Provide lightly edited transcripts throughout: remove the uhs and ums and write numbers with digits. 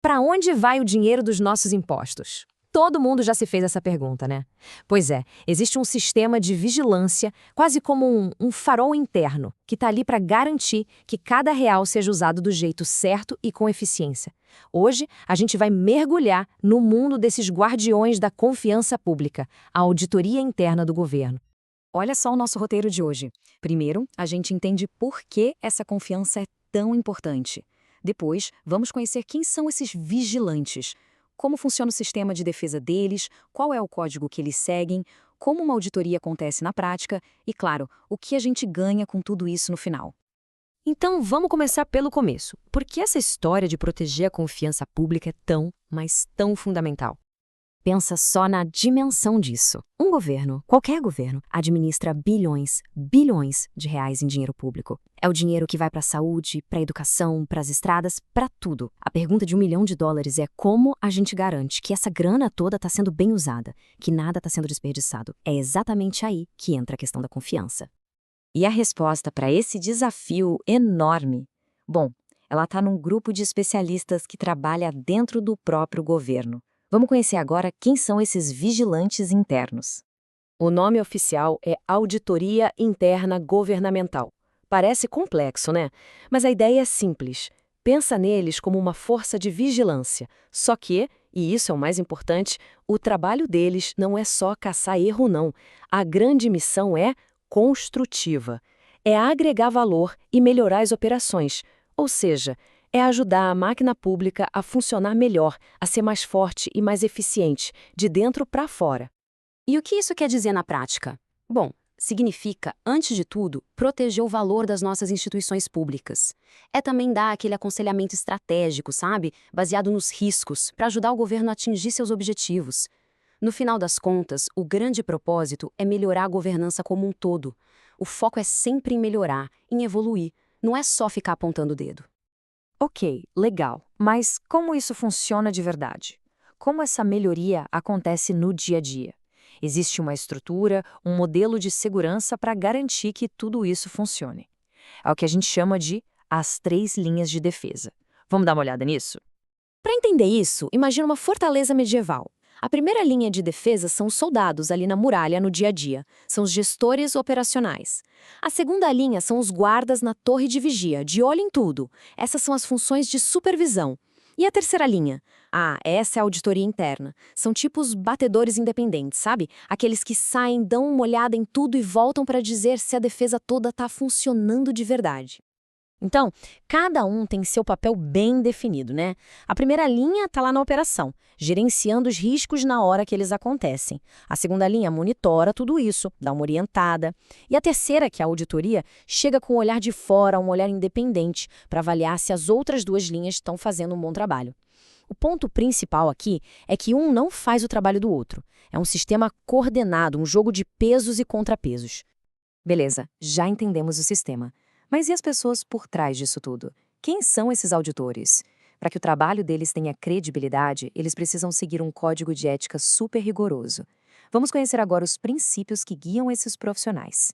Para onde vai o dinheiro dos nossos impostos? Todo mundo já se fez essa pergunta, né? Pois é, existe um sistema de vigilância, quase como um farol interno, que está ali para garantir que cada real seja usado do jeito certo e com eficiência. Hoje, a gente vai mergulhar no mundo desses guardiões da confiança pública, a auditoria interna do governo. Olha só o nosso roteiro de hoje. Primeiro, a gente entende por que essa confiança é tão importante. Depois, vamos conhecer quem são esses vigilantes. Como funciona o sistema de defesa deles, qual é o código que eles seguem, como uma auditoria acontece na prática e, claro, o que a gente ganha com tudo isso no final. Então, vamos começar pelo começo. Por que essa história de proteger a confiança pública é tão, mas tão fundamental? Pensa só na dimensão disso. Um governo, qualquer governo, administra bilhões de reais em dinheiro público. É o dinheiro que vai para a saúde, para a educação, para as estradas, para tudo. A pergunta de $1 milhão é como a gente garante que essa grana toda está sendo bem usada, que nada está sendo desperdiçado. É exatamente aí que entra a questão da confiança. E a resposta para esse desafio enorme? Bom, ela está num grupo de especialistas que trabalha dentro do próprio governo. Vamos conhecer agora quem são esses vigilantes internos. O nome oficial é Auditoria Interna Governamental. Parece complexo, né? Mas a ideia é simples. Pensa neles como uma força de vigilância. Só que, e isso é o mais importante, o trabalho deles não é só caçar erro, não. A grande missão é construtiva. É agregar valor e melhorar as operações. Ou seja, é ajudar a máquina pública a funcionar melhor, a ser mais forte e mais eficiente, de dentro para fora. E o que isso quer dizer na prática? Bom, significa, antes de tudo, proteger o valor das nossas instituições públicas. É também dar aquele aconselhamento estratégico, sabe? Baseado nos riscos, para ajudar o governo a atingir seus objetivos. No final das contas, o grande propósito é melhorar a governança como um todo. O foco é sempre em melhorar, em evoluir, não é só ficar apontando o dedo. Ok, legal. Mas como isso funciona de verdade? Como essa melhoria acontece no dia a dia? Existe uma estrutura, um modelo de segurança para garantir que tudo isso funcione. É o que a gente chama de as 3 linhas de defesa. Vamos dar uma olhada nisso? Para entender isso, imagina uma fortaleza medieval. A primeira linha de defesa são os soldados ali na muralha no dia a dia, são os gestores operacionais. A segunda linha são os guardas na torre de vigia, de olho em tudo. Essas são as funções de supervisão. E a terceira linha? Essa é a auditoria interna. São tipo os batedores independentes, sabe? Aqueles que saem, dão uma olhada em tudo e voltam para dizer se a defesa toda está funcionando de verdade. Então, cada um tem seu papel bem definido, né? A primeira linha está lá na operação, gerenciando os riscos na hora que eles acontecem. A segunda linha monitora tudo isso, dá uma orientada. E a terceira, que é a auditoria, chega com um olhar de fora, um olhar independente, para avaliar se as outras 2 linhas estão fazendo um bom trabalho. O ponto principal aqui é que um não faz o trabalho do outro. É um sistema coordenado, um jogo de pesos e contrapesos. Beleza, já entendemos o sistema. Mas e as pessoas por trás disso tudo? Quem são esses auditores? Para que o trabalho deles tenha credibilidade, eles precisam seguir um código de ética super rigoroso. Vamos conhecer agora os princípios que guiam esses profissionais.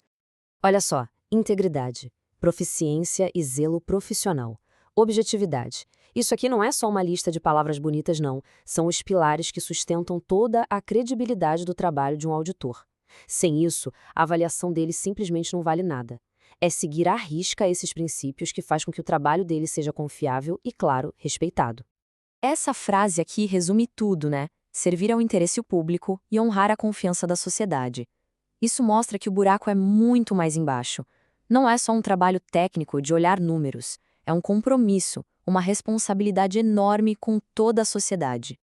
Olha só, integridade, proficiência e zelo profissional, objetividade. Isso aqui não é só uma lista de palavras bonitas, não. São os pilares que sustentam toda a credibilidade do trabalho de um auditor. Sem isso, a avaliação dele simplesmente não vale nada. É seguir à risca esses princípios que faz com que o trabalho dele seja confiável e, claro, respeitado. Essa frase aqui resume tudo, né? Servir ao interesse público e honrar a confiança da sociedade. Isso mostra que o buraco é muito mais embaixo. Não é só um trabalho técnico de olhar números. É um compromisso, uma responsabilidade enorme com toda a sociedade.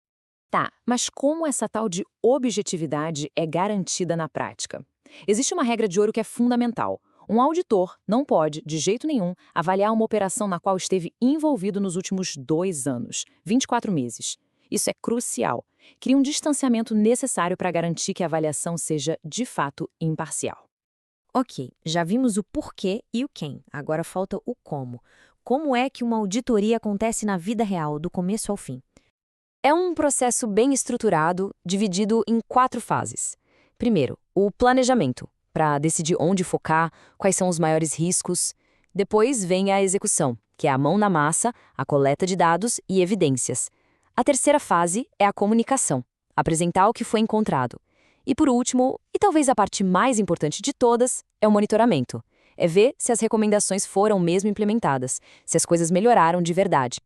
Tá, mas como essa tal de objetividade é garantida na prática? Existe uma regra de ouro que é fundamental. Um auditor não pode, de jeito nenhum, avaliar uma operação na qual esteve envolvido nos últimos 2 anos, 24 meses. Isso é crucial. Cria um distanciamento necessário para garantir que a avaliação seja, de fato, imparcial. Ok, já vimos o porquê e o quem. Agora falta o como. Como é que uma auditoria acontece na vida real, do começo ao fim? É um processo bem estruturado, dividido em 4 fases. Primeiro, o planejamento, para decidir onde focar, quais são os maiores riscos. Depois vem a execução, que é a mão na massa, a coleta de dados e evidências. A terceira fase é a comunicação, apresentar o que foi encontrado. E por último, e talvez a parte mais importante de todas, é o monitoramento. É ver se as recomendações foram mesmo implementadas, se as coisas melhoraram de verdade.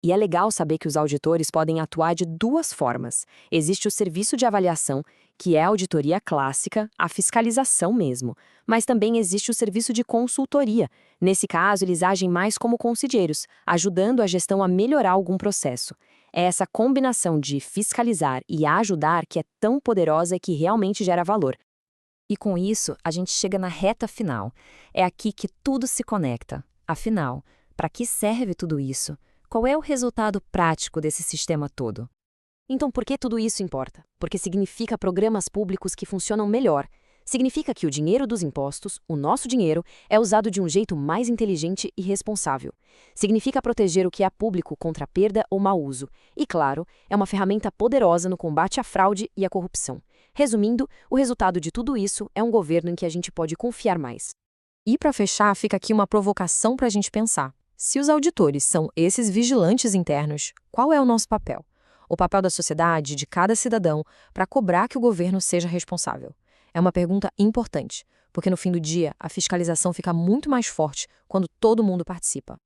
E é legal saber que os auditores podem atuar de duas formas. Existe o serviço de avaliação, que é a auditoria clássica, a fiscalização mesmo. Mas também existe o serviço de consultoria. Nesse caso, eles agem mais como conselheiros, ajudando a gestão a melhorar algum processo. É essa combinação de fiscalizar e ajudar que é tão poderosa que realmente gera valor. E com isso, a gente chega na reta final. É aqui que tudo se conecta. Afinal, para que serve tudo isso? Qual é o resultado prático desse sistema todo? Então, por que tudo isso importa? Porque significa programas públicos que funcionam melhor. Significa que o dinheiro dos impostos, o nosso dinheiro, é usado de um jeito mais inteligente e responsável. Significa proteger o que é público contra perda ou mau uso. E, claro, é uma ferramenta poderosa no combate à fraude e à corrupção. Resumindo, o resultado de tudo isso é um governo em que a gente pode confiar mais. E para fechar, fica aqui uma provocação para a gente pensar. Se os auditores são esses vigilantes internos, qual é o nosso papel? O papel da sociedade, de cada cidadão, para cobrar que o governo seja responsável? É uma pergunta importante, porque no fim do dia, a fiscalização fica muito mais forte quando todo mundo participa.